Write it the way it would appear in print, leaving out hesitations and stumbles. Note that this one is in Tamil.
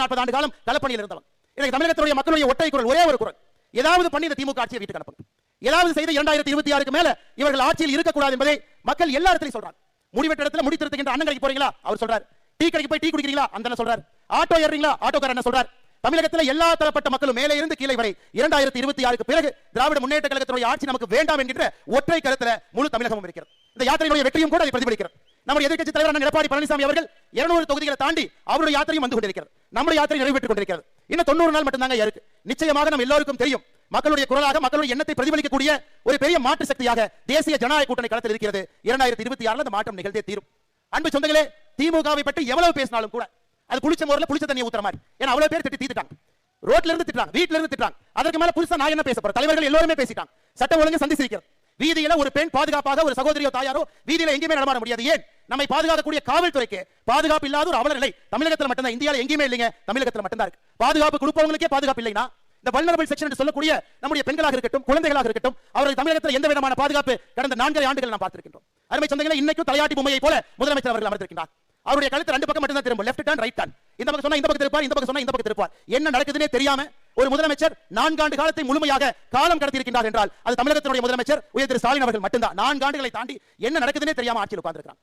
40 ஆண்டு காலம் களப்பணியில் இருந்தவன். இன்னைக்கு தமிழகத்துடைய மக்களுடைய ஒற்றை குரல், ஒரே ஒரு குரல், ஏதாவது பண்ணி இந்த திமுக ஆட்சியை வீட்டுக்கு அனுப்புங்க. ஏதாவது செய்த 2026க்கு மேல இவர்கள் ஆட்சியில் இருக்கக்கூடாது என்பதை மக்கள் எல்லா இடத்திலும் சொல்றாங்க. முடிவெட்ட இடத்துல முடி திருத்துகின்ற அண்ணன் கடைக்கு போறீங்களா அவர் சொல்றார். டீ கடைக்கு போய் டீ குடிக்கிறீங்களா அந்த சொல்றார். ஆட்டோ ஏறீங்களா ஆட்டோக்காரர் என்ன சொல்றார். தமிழகத்தில் எல்லா தரப்பட்ட மக்களும் மேலே இருந்து கீழே வரை 2026க்கு பிறகு திராவிட முன்னேற்ற கழகத்தினுடைய ஆட்சி நமக்கு வேண்டாம் என்கின்ற ஒற்றை கருத்துல முழு தமிழகமும் இருக்கிறது. இந்த யாத்திரையுடைய வெற்றியும் கூட அதை பிரதிபலிக்கிறது. நம்முடைய எதிர்க்கட்சி தலைவர் அண்ணன் எடப்பாடி பழனிசாமி அவர்கள் 200 தொகுதிகளை தாண்டி அவருடைய யாத்திரையும் வந்து கொண்டிருக்கிறது. நம்முடைய யாத்திரை நிறைவேற்றிக் கொண்டிருக்கிறது. இன்னும் 90 நாள் மட்டும்தாங்க இருக்கு. நிச்சயமாக நம்ம எல்லாருக்கும் தெரியும், மக்களுடைய குரலாக மக்களுடைய எண்ணத்தை பிரதிபலிக்கக்கூடிய ஒரு பெரிய மாற்று சக்தியாக தேசிய ஜனநாயக கூட்டணி களத்தில் இருக்கிறது. 2026 அந்த மாற்றம் நிகழ்ந்தே தீரும். அன்பு சொந்தங்களே, திமுகவை பற்றி எவ்வளவு பேசினாலும் கூட அது புளிச்ச மோர்ல புளிச்ச தண்ணியை ஊத்துற மாதிரி. ஏன்னா அவ்வளவு பேர் தீத்துட்டாங்க, ரோட்ல இருந்து திட்டுறாங்க, வீட்ல இருந்து திட்டுறாங்க. அதற்கு மேல புதுசா நான் என்ன பேச போறேன்? தலைவர்கள் எல்லாருமே பேசிட்டாங்க. சட்டம் ஒழுங்கு சந்திச்சிருக்கிறது. வீதியில ஒரு பெண் பாதுகாப்பாக, ஒரு சகோதரியோ தாயாரோ வீதியில எங்கேயுமே நடமாட முடியாது. ஏன்? நம்மை பாதுகாக்கக்கூடிய காவல்துறைக்கு பாதுகாப்பு இல்லாத ஒரு அவல நிலை தமிழகத்தில் மட்டும்தான், இந்தியாவில் எங்கேயுமே இல்லைங்க, தமிழகத்தில் மட்டும்தான் இருக்கு. பாதுகாப்பு கொடுப்பவங்களுக்கே பாதுகாப்பு இல்லைனா இந்த வல்னரபிள் செக்ஷன் என்று சொல்லக்கூடிய நம்முடைய பெண்களாக இருக்கட்டும், குழந்தைகளாக இருக்கட்டும், அவர்கள் தமிழகத்தில் எந்த விதமான பாதுகாப்பு கடந்த 4 ஆண்டுகள் நாம் பார்த்திருக்கின்றோம். அருமை சொந்தங்களே, இன்னைக்கும் தலையாட்டி பொம்மையை போல முதலமைச்சர் அவர்கள் அமர்ந்திருக்கிறார். அவருடைய கழுத்து 2 பக்கம் மட்டும் தான் திரும்பும், லெஃப்ட் டர்ன் ரைட் டர்ன். இந்த பக்கம் சொன்னா இந்த பக்கம் திருப்பார், இந்த பக்கம் சொன்னா இந்த பக்கம் திருப்பார். என்ன நடக்குதுன்னே தெரியாம ஒரு முதலமைச்சர் 4 ஆண்டு காலத்தை முழுமையாக காலம் கடத்தி இருக்கின்றார் என்றால் அது தமிழகத்தினுடைய முதலமைச்சர் உயர் திரு ஸ்டாலின் அவர்கள் மட்டும்தான். 4 ஆண்டுகளை தாண்டி என்ன நடக்குதுன்னே தெரியாம ஆட்சியில் உட்கார்ந்திருக்கிறார்.